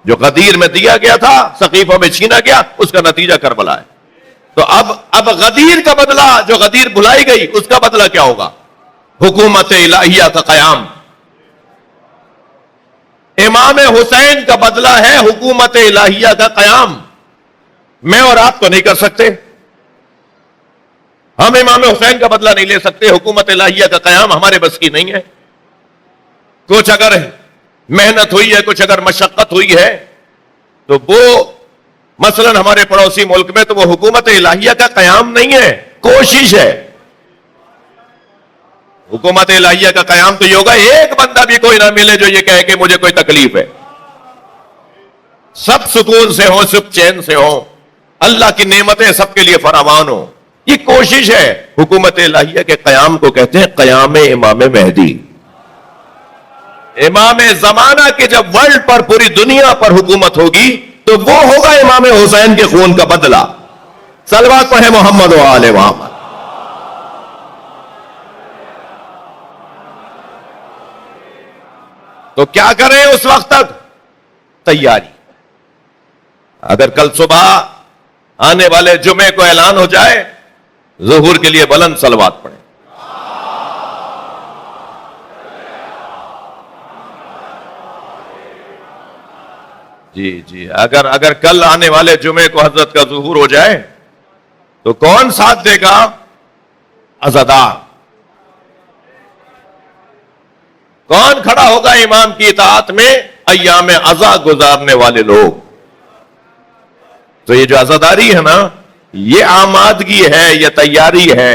جو غدیر میں دیا گیا تھا، سقیفہ میں چھینا گیا، اس کا نتیجہ کربلا ہے. تو اب غدیر کا بدلہ، جو غدیر بھلائی گئی، اس کا بدلہ کیا ہوگا؟ حکومت الہیہ کا قیام. امام حسین کا بدلہ ہے حکومت الہیہ کا قیام. میں اور آپ تو نہیں کر سکتے، ہم امام حسین کا بدلہ نہیں لے سکتے. حکومت الہیہ کا قیام ہمارے بس کی نہیں ہے. کچھ اگر محنت ہوئی ہے، کچھ اگر مشقت ہوئی ہے، تو وہ مثلا ہمارے پڑوسی ملک میں تو وہ حکومت الہیہ کا قیام نہیں ہے، کوشش ہے. حکومت الہیہ کا قیام تو یہ ہوگا ایک بندہ بھی کوئی نہ ملے جو یہ کہے کہ مجھے کوئی تکلیف ہے. سب سکون سے ہوں، سب چین سے ہوں، اللہ کی نعمتیں سب کے لیے فراوان ہوں. یہ کوشش ہے حکومت الہیہ کے قیام کو کہتے ہیں قیام امام مہدی. امام زمانہ کے جب ورلڈ پر پوری دنیا پر حکومت ہوگی تو وہ ہوگا امام حسین کے خون کا بدلہ. صلوات پڑھیں محمد و آل محمد. تو کیا کریں اس وقت تک؟ تیاری. اگر کل صبح آنے والے جمعے کو اعلان ہو جائے ظہور کے لیے بلند صلوات پڑھیں. جی اگر کل آنے والے جمعے کو حضرت کا ظہور ہو جائے تو کون ساتھ دے گا؟ عزادار. کون کھڑا ہوگا امام کی اطاعت میں؟ ایام عزا گزارنے والے لوگ. تو یہ جو عزاداری ہے نا، یہ آمادگی ہے، یہ تیاری ہے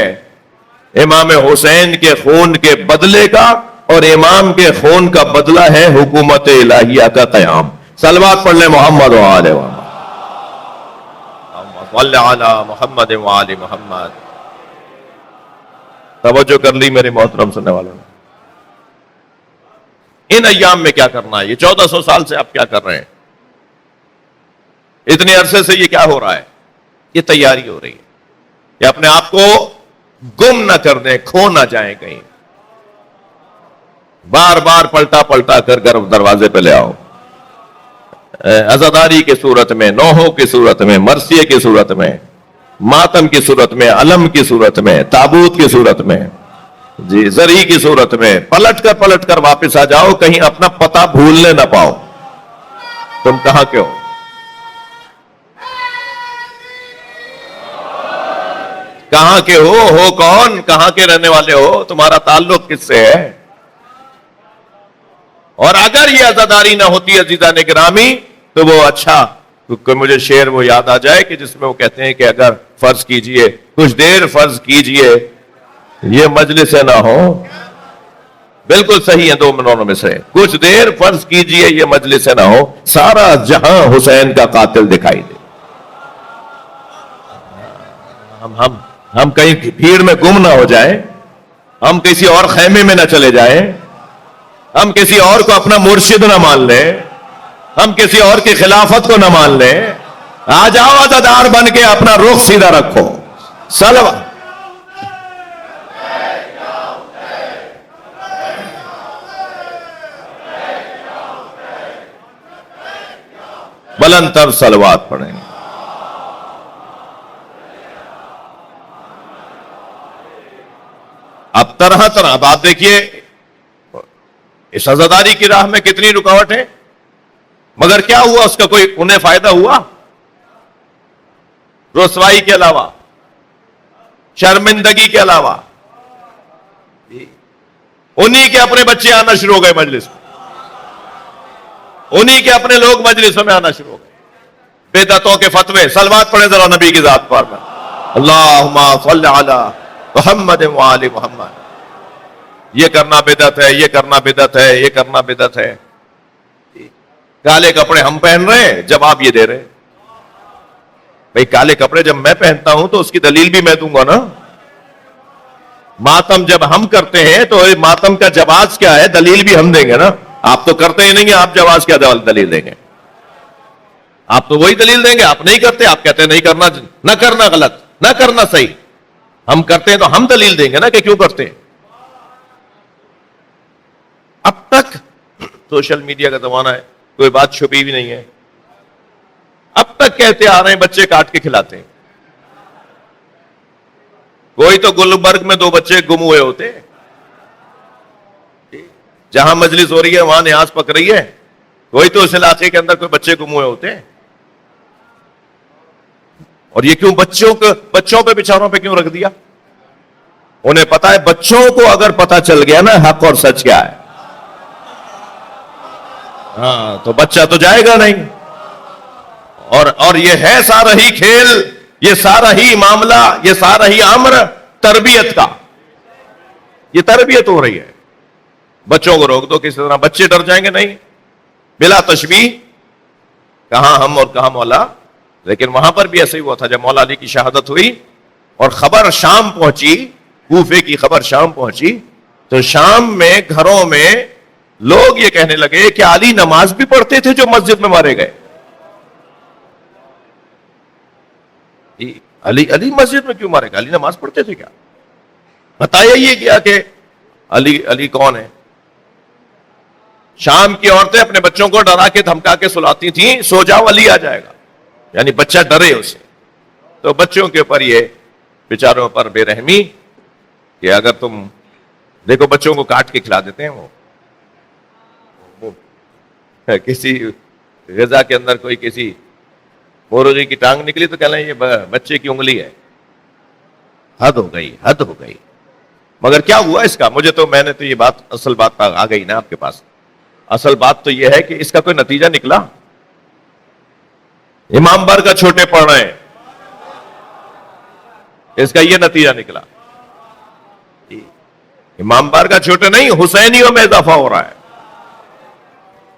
امام حسین کے خون کے بدلے کا، اور امام کے خون کا بدلہ ہے حکومت الہیہ کا قیام. صلوات پڑھ لیں محمد و آل محمد. صلی علی محمد و آل محمد. توجہ کر لی میرے محترم سننے والوں نے. ان ایام میں کیا کرنا ہے؟ یہ 1400 سال سے آپ کیا کر رہے ہیں؟ اتنے عرصے سے یہ کیا ہو رہا ہے؟ یہ تیاری ہو رہی ہے کہ اپنے آپ کو گم نہ کر دیں، کھو نہ جائیں کہیں. بار بار پلٹا پلٹا کر دروازے پہ لے آؤ. عزاداری کی صورت میں، نوحوں کی صورت میں، مرثیے کی صورت میں، ماتم کی صورت میں، علم کی صورت میں، تابوت کی صورت میں، زری کی صورت میں پلٹ کر واپس آ جاؤ. کہیں اپنا پتہ بھولنے نہ پاؤ. تم کہاں کے ہو؟ کہاں کے ہو کون؟ کہاں کے رہنے والے ہو؟ تمہارا تعلق کس سے ہے؟ اور اگر یہ عزاداری نہ ہوتی عزیزان گرامی تو وہ اچھا، کیونکہ مجھے شعر وہ یاد آ جائے کہ جس میں وہ کہتے ہیں کہ اگر فرض کیجئے کچھ دیر فرض کیجئے یہ مجلس نہ ہو. بالکل صحیح ہے، 2 منٹوں میں سے کچھ دیر فرض کیجئے یہ مجلس نہ ہو، سارا جہاں حسین کا قاتل دکھائی دے. ہم کہیں بھیڑ میں گم نہ ہو جائیں، ہم کسی اور خیمے میں نہ چلے جائیں، ہم کسی اور کو اپنا مرشد نہ مان لیں، ہم کسی اور کی خلافت کو نہ مان لیں. آ جاؤ عزادار بن کے اپنا رخ سیدھا رکھو. صلوات. بلند تر صلوات پڑھیں. اب طرح اب آپ دیکھیے اس عزاداری کی راہ میں کتنی رکاوٹ ہے، مگر کیا ہوا؟ اس کا کوئی انہیں فائدہ ہوا؟ رسوائی کے علاوہ، شرمندگی کے علاوہ. انہی کے اپنے بچے آنا شروع ہو گئے مجلس میں، انہی کے اپنے لوگ مجلسوں میں آنا شروع ہو گئے. بدعتوں کے فتوے. صلوات پڑھیں ذرا نبی کی ذات پر. اللہم صلی علی محمد و آل محمد. یہ کرنا بدعت ہے، یہ کرنا بدعت ہے، یہ کرنا بدعت ہے. کالے کپڑے ہم پہن رہے ہیں، جواب یہ دے رہے ہیں بھئی کالے کپڑے جب میں پہنتا ہوں تو اس کی دلیل بھی میں دوں گا نا. ماتم جب ہم کرتے ہیں تو ماتم کا جواز کیا ہے، دلیل بھی ہم دیں گے نا. آپ تو کرتے ہی نہیں ہیں، آپ جواز کیا دلیل دیں گے؟ آپ تو وہی دلیل دیں گے. آپ نہیں کرتے، آپ کہتے ہیں نہیں کرنا، نہ کرنا غلط، نہ کرنا صحیح. ہم کرتے ہیں تو ہم دلیل دیں گے نا کہ کیوں کرتے ہیں. اب تک سوشل میڈیا کا زمانہ ہے، کوئی بات چھپی بھی نہیں ہے. اب تک کہتے آ رہے ہیں بچے کاٹ کے کھلاتے ہیں. کوئی تو گلبرگ میں 2 بچے گم ہوئے ہوتے، جہاں مجلس ہو رہی ہے وہاں نیاز پک رہی ہے، کوئی تو اس علاقے کے اندر کوئی بچے گم ہوئے ہوتے ہیں. اور یہ کیوں بچوں پہ بیچاروں پہ کیوں رکھ دیا؟ انہیں پتا ہے بچوں کو اگر پتا چل گیا نا حق اور سچ کیا ہے، ہاں تو بچہ تو جائے گا نہیں. اور یہ ہے سارا ہی کھیل، یہ سارا ہی معاملہ، یہ سارا ہی امر تربیت کا. یہ تربیت ہو رہی ہے. بچوں کو روک دو کسی طرح، بچے ڈر جائیں گے نہیں، بلا تشبیہ. کہاں ہم اور کہاں مولا. لیکن وہاں پر بھی ایسا ہی ہوا تھا جب مولا علی کی شہادت ہوئی اور خبر شام پہنچی، کوفے کی خبر شام پہنچی، تو شام میں گھروں میں لوگ یہ کہنے لگے کہ علی نماز بھی پڑھتے تھے جو مسجد میں مارے گئے. علی مسجد میں کیوں مارے گئے؟ علی نماز پڑھتے تھے کیا؟ بتایا یہ کیا کہ علی کون ہے؟ شام کی عورتیں اپنے بچوں کو ڈرا کے دھمکا کے سلاتی تھیں، سو جاؤ علی آ جائے گا، یعنی بچہ ڈرے اسے. تو بچوں کے اوپر یہ بیچاروں پر بے رحمی کہ اگر تم دیکھو بچوں کو کاٹ کے کھلا دیتے ہیں، وہ کسی غذا کے اندر کوئی کسی مرغی کی ٹانگ نکلی تو کہنا یہ بچے کی انگلی ہے. حد ہو گئی، حد ہو گئی. مگر کیا ہوا اس کا؟ مجھے تو میں نے تو یہ بات اصل بات آ گئی نا آپ کے پاس. اصل بات تو یہ ہے کہ اس کا کوئی نتیجہ نکلا. امام بار کا چھوٹے پڑھ رہے ہیں، اس کا یہ نتیجہ نکلا. امام بار کا چھوٹے نہیں، حسینیوں میں اضافہ ہو رہا ہے.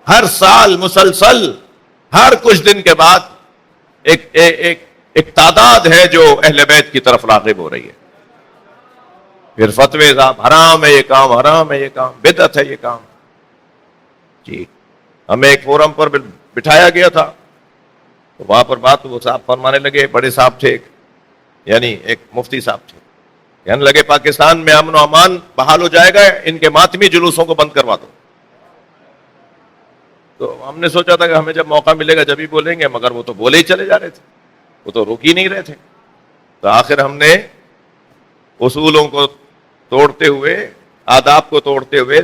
ہر سال مسلسل ہر کچھ دن کے بعد ایک تعداد ہے جو اہل بیت کی طرف راغب ہو رہی ہے. پھر فتوے صاحب حرام ہے یہ کام، حرام ہے یہ کام، بدعت ہے یہ کام. جی ہمیں ایک فورم پر بٹھایا گیا تھا، تو وہاں پر بات وہ صاحب فرمانے لگے، بڑے صاحب تھے یعنی ایک مفتی صاحب تھے، کہنے لگے پاکستان میں امن و امان بحال ہو جائے گا، ان کے ماتمی جلوسوں کو بند کروا دو. تو ہم نے سوچا تھا کہ ہمیں جب موقع ملے گا جب ہی بولیں گے، مگر وہ تو بولے ہی چلے جا رہے تھے، وہ تو روک ہی نہیں رہے تھے. تو آخر ہم نے اصولوں کو توڑتے ہوئے، آداب کو توڑتے ہوئے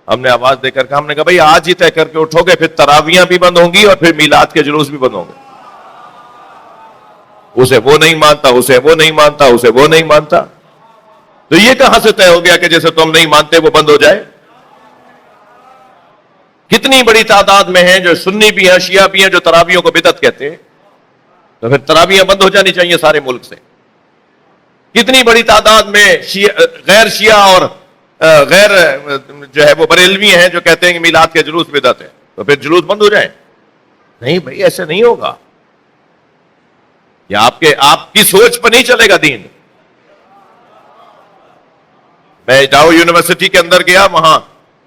ہم نے آواز دے کر کہا، ہم نے کہا بھائی آج ہی طے کر کے اٹھو گے، پھر تراویاں بھی بند ہوں گی اور پھر میلاد کے جلوس بھی بند ہوں گے. اسے وہ نہیں مانتا، اسے وہ نہیں مانتا، اسے وہ نہیں مانتا. تو یہ کہاں سے طے ہو گیا کہ جیسے تم نہیں مانتے وہ بند ہو جائے؟ کتنی بڑی تعداد میں ہیں جو سنی بھی ہیں، شیعہ بھی ہیں، جو تراویوں کو بدعت کہتے ہیں. تو پھر تراویاں بند ہو جانی چاہیے سارے ملک سے. کتنی بڑی تعداد میں غیر شیعہ اور غیر جو ہے وہ بریلوی ہیں جو کہتے ہیں کہ میلاد کے جلوس بدعت ہے، تو پھر جلوس بند ہو جائیں؟ نہیں بھائی، ایسے نہیں ہوگا. یہ آپ کی سوچ پر نہیں چلے گا دین. میں ڈاؤ یونیورسٹی کے اندر گیا، وہاں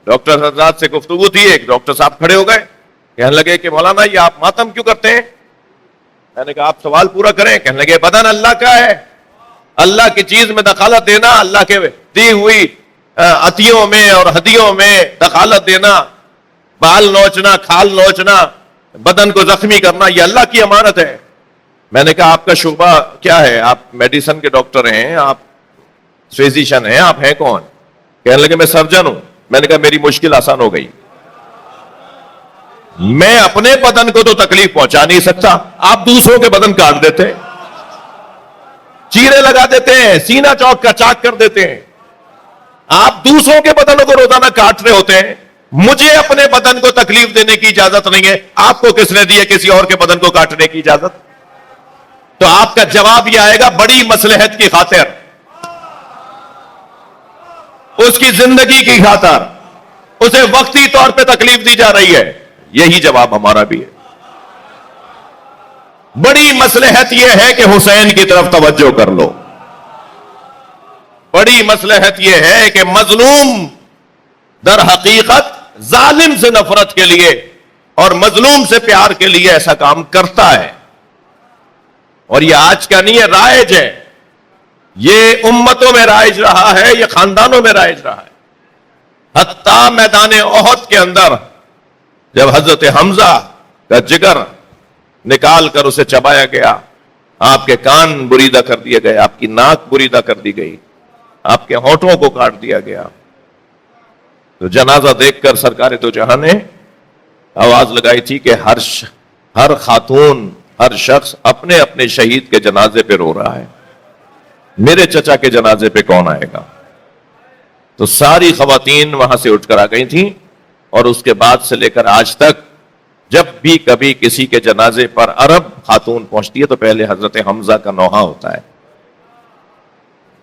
ڈاکٹر حضرات سے گفتگو تھی. ایک ڈاکٹر صاحب کھڑے ہو گئے، کہنے لگے کہ مولانا یہ آپ ماتم کیوں کرتے ہیں؟ میں نے کہا آپ سوال پورا کریں. کہنے لگے بدن اللہ کا ہے، اللہ کی چیز میں دخالت دینا، اللہ کے دی ہوئی عطیوں میں اور ہدیوں میں دخالت دینا، بال نوچنا، کھال نوچنا، بدن کو زخمی کرنا، یہ اللہ کی امانت ہے. میں نے کہا آپ کا شعبہ کیا ہے؟ آپ میڈیسن کے ڈاکٹر ہیں، آپ فزیشین ہیں، آپ ہیں کون؟ کہنے لگے میں سرجن ہوں. میں نے کہا میری مشکل آسان ہو گئی. میں اپنے بدن کو تو تکلیف پہنچا نہیں سکتا، آپ دوسروں کے بدن کاٹ دیتے، چیرے لگا دیتے ہیں، سینہ چوک کا چاک کر دیتے ہیں. آپ دوسروں کے بدنوں کو روزانہ کاٹ رہے ہوتے ہیں. مجھے اپنے بدن کو تکلیف دینے کی اجازت نہیں ہے. آپ کو کس نے دی ہے کسی اور کے بدن کو کاٹنے کی اجازت؟ تو آپ کا جواب یہ آئے گا بڑی مصلحت کی خاطر، اس کی زندگی کی خاطر اسے وقتی طور پہ تکلیف دی جا رہی ہے. یہی جواب ہمارا بھی ہے. بڑی مصلحت یہ ہے کہ حسین کی طرف توجہ کر لو. بڑی مصلحت یہ ہے کہ مظلوم در حقیقت ظالم سے نفرت کے لیے اور مظلوم سے پیار کے لیے ایسا کام کرتا ہے. اور یہ آج کا نہیں ہے، رائج ہے. یہ امتوں میں رائج رہا ہے، یہ خاندانوں میں رائج رہا ہے. حتیٰ میدان احد کے اندر جب حضرت حمزہ کا جگر نکال کر اسے چبایا گیا، آپ کے کان بریدہ کر دیے گئے، آپ کی ناک بریدہ کر دی گئی، آپ کے ہونٹوں کو کاٹ دیا گیا، تو جنازہ دیکھ کر سرکار دو جہاں نے آواز لگائی تھی کہ ہر خاتون، ہر شخص اپنے اپنے شہید کے جنازے پہ رو رہا ہے، میرے چچا کے جنازے پہ کون آئے گا؟ تو ساری خواتین وہاں سے اٹھ کر آ گئی تھیں. اور اس کے بعد سے لے کر آج تک جب بھی کبھی کسی کے جنازے پر عرب خاتون پہنچتی ہے تو پہلے حضرت حمزہ کا نوحہ ہوتا ہے.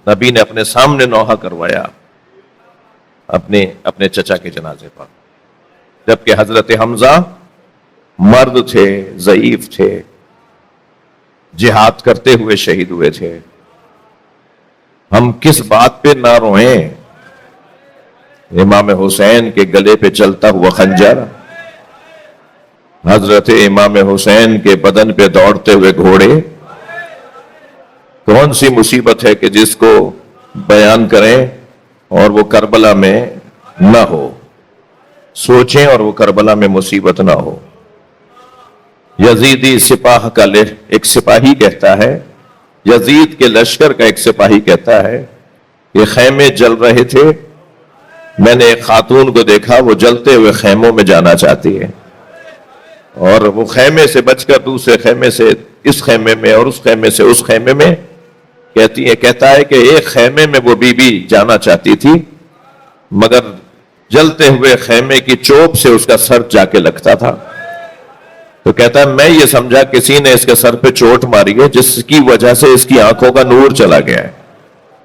نبی نے اپنے سامنے نوحہ کروایا اپنے چچا کے جنازے پر، جبکہ حضرت حمزہ مرد تھے، ضعیف تھے، جہاد کرتے ہوئے شہید ہوئے تھے. ہم کس بات پہ نہ روئیں؟ امام حسین کے گلے پہ چلتا ہوا خنجر، حضرت امام حسین کے بدن پہ دوڑتے ہوئے گھوڑے، کون سی مصیبت ہے کہ جس کو بیان کریں اور وہ کربلا میں نہ ہو؟ سوچیں اور وہ کربلا میں مصیبت نہ ہو۔ یزیدی سپاہ کا ایک سپاہی کہتا ہے، یزید کے لشکر کا ایک سپاہی کہتا ہے کہ خیمے جل رہے تھے، میں نے ایک خاتون کو دیکھا وہ جلتے ہوئے خیموں میں جانا چاہتی ہے، اور وہ خیمے سے بچ کر دوسرے خیمے سے اس خیمے میں اور اس خیمے سے اس خیمے میں کہتا ہے کہ ایک خیمے میں وہ بی بی جانا چاہتی تھی، مگر جلتے ہوئے خیمے کی چوب سے اس کا سر جا کے لگتا تھا، تو کہتا ہے میں یہ سمجھا کسی نے اس کے سر پہ چوٹ ماری ہے جس کی وجہ سے اس کی آنکھوں کا نور چلا گیا ہے،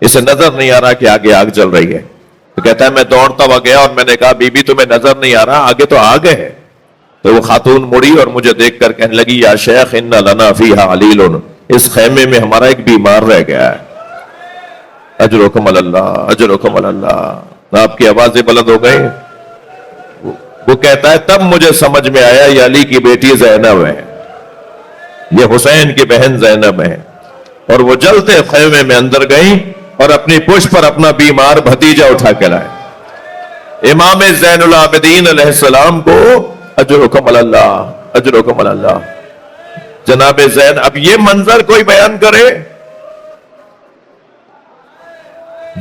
اسے نظر نہیں آ رہا کہ آگے آگ جل رہی ہے۔ تو کہتا ہے میں دوڑتا ہوا گیا اور میں نے کہا بی بی تمہیں نظر نہیں آ رہا، آگے تو آگ ہے۔ تو وہ خاتون مڑی اور مجھے دیکھ کر کہنے لگی یا شیخ ان لنا فیہا علیل، اس خیمے میں ہمارا ایک بیمار رہ گیا ہے۔ اجرکم اللہ، اجرکم اللہ۔ آپ کی آوازیں بلند ہو گئی۔ وہ کہتا ہے تب مجھے سمجھ میں آیا یہ علی کی بیٹی زینب ہے، یہ حسین کی بہن زینب ہے، اور وہ جلتے خیمے میں اندر گئیں اور اپنی پشت پر اپنا بیمار بھتیجا اٹھا کے لائے۔ امام زین العابدین علیہ السلام کو اجرکم اللہ، اجرکم اللہ۔ جناب زین، اب یہ منظر کوئی بیان کرے؟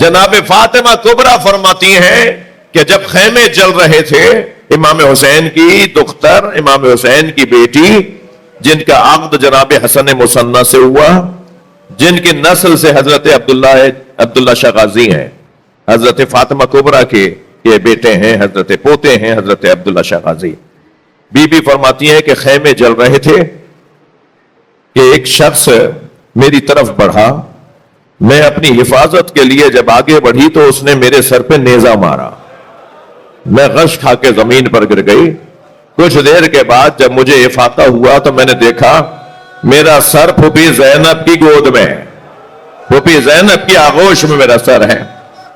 جناب فاطمہ کبریٰ فرماتی ہیں کہ جب خیمے جل رہے تھے، امام حسین کی دختر، امام حسین کی بیٹی، جن کا عقد جناب حسن مصنع سے ہوا، جن کی نسل سے حضرت عبداللہ شاہ غازی ہیں، حضرت فاطمہ کبریٰ کے یہ بیٹے ہیں، حضرت پوتے ہیں حضرت عبداللہ شاہ غازی۔ بی بی فرماتی ہیں کہ خیمے جل رہے تھے کہ ایک شخص میری طرف بڑھا، میں اپنی حفاظت کے لیے جب آگے بڑھی تو اس نے میرے سر پہ نیزہ مارا، میں غش کھا کے زمین پر گر گئی۔ کچھ دیر کے بعد جب مجھے افاقہ ہوا تو میں نے دیکھا میرا سر پھوپھی زینب کی گود میں، پھوپھی زینب کی آغوش میں میرا سر ہے۔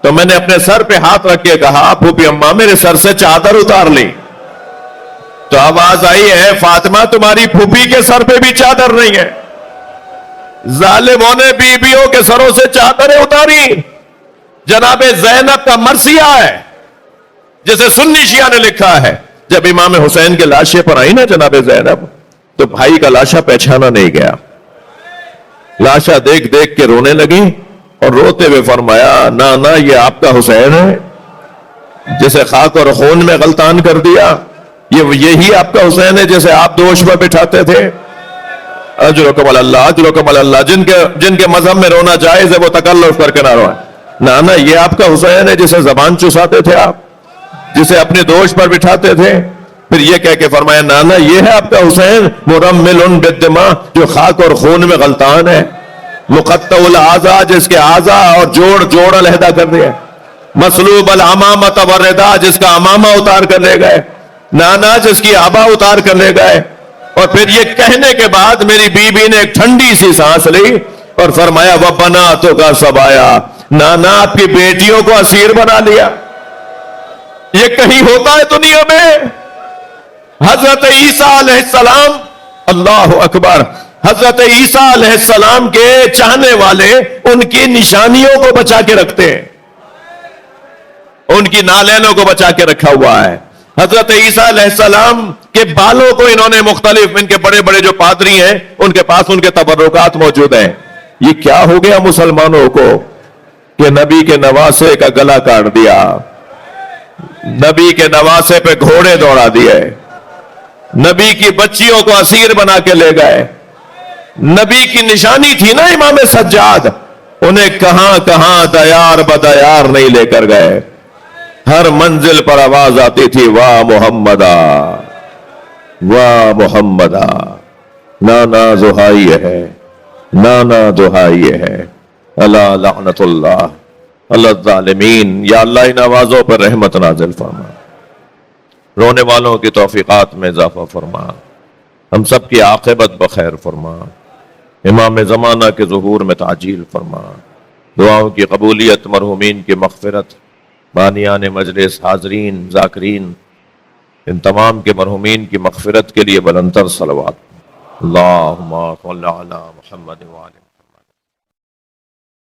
تو میں نے اپنے سر پہ ہاتھ رکھ کے کہا پھوپھی اماں میرے سر سے چادر اتار لی، تو آواز آئی ہے فاطمہ تمہاری پھوپھی کے سر پہ بھی چادر نہیں ہے۔ ظالموں نے بیویوں کے سروں سے چادریں اتاری۔ جناب زینب کا مرثیہ ہے جسے سنی شیعہ نے لکھا ہے، جب امام حسین کے لاشے پر آئی نا جناب زینب، تو بھائی کا لاشا پہچانا نہیں گیا، لاشا دیکھ دیکھ کے رونے لگی اور روتے ہوئے فرمایا نانا یہ آپ کا حسین ہے جسے خاک اور خون میں غلطان کر دیا، یہی آپ کا حسین ہے جسے آپ دوش پر بٹھاتے تھے۔ اجرکم اللہ، اجرکم اللہ۔ جن کے مذہب میں رونا جائز ہے وہ تکلف کر کے نہ روئیں۔ نانا یہ آپ کا حسین ہے جسے زبان چساتے تھے آپ، جسے اپنے دوش پر بٹھاتے تھے۔ پھر یہ کہہ کے فرمایا نانا یہ ہے آپ کا حسین مرمل بالدماء، جو خاک اور خون میں غلطان ہے، مقطع الاعضاء، جس کے اعضاء اور جوڑ علیحدہ کر دیا، مسلوب الامامۃ والرداء، جس کا امامہ اتار کر لے گئے، نانا جس کی آبا اتار کر لے گئے۔ اور پھر یہ کہنے کے بعد میری بیوی نے ایک ٹھنڈی سی سانس لی اور فرمایا وَبَنَاتُكَ سَبَايَا، نانا آپ کی بیٹیوں کو اسیر بنا لیا۔ یہ کہیں ہوتا ہے دنیا میں؟ حضرت عیسیٰ علیہ السلام، اللہ اکبر، حضرت عیسیٰ علیہ السلام کے چاہنے والے ان کی نشانیوں کو بچا کے رکھتے ہیں، ان کی نالینوں کو بچا کے رکھا ہوا ہے۔ حضرت عیسیٰ علیہ السلام کے بالوں کو انہوں نے مختلف، ان کے بڑے بڑے جو پادری ہیں ان کے پاس ان کے تبرکات موجود ہیں۔ یہ کیا ہو گیا مسلمانوں کو کہ نبی کے نواسے کا گلا کاٹ دیا، نبی کے نواسے پہ گھوڑے دوڑا دیے، نبی کی بچیوں کو اسیر بنا کے لے گئے۔ نبی کی نشانی تھی نا امام سجاد، انہیں کہاں کہاں دیار بدیار نہیں لے کر گئے۔ ہر منزل پر آواز آتی تھی واہ محمدہ، واہ محمدہ، نانا دہائی ہے، نانا دہائی ہے، اللہ لعنت اللہ اللہ الظالمین۔ یا اللہ ان آوازوں پر رحمت نازل فرما، رونے والوں کی توفیقات میں اضافہ فرما، ہم سب کی عاقبت بخیر فرما، امام زمانہ کے ظہور میں تعجیل فرما، دعاؤں کی قبولیت، مرحومین کی مغفرت، بانیان مجلس، حاضرین، ذاکرین، ان تمام کے مرحومین کی مغفرت کے لیے بلندتر صلوات۔ اللہم صل علی محمد وعلی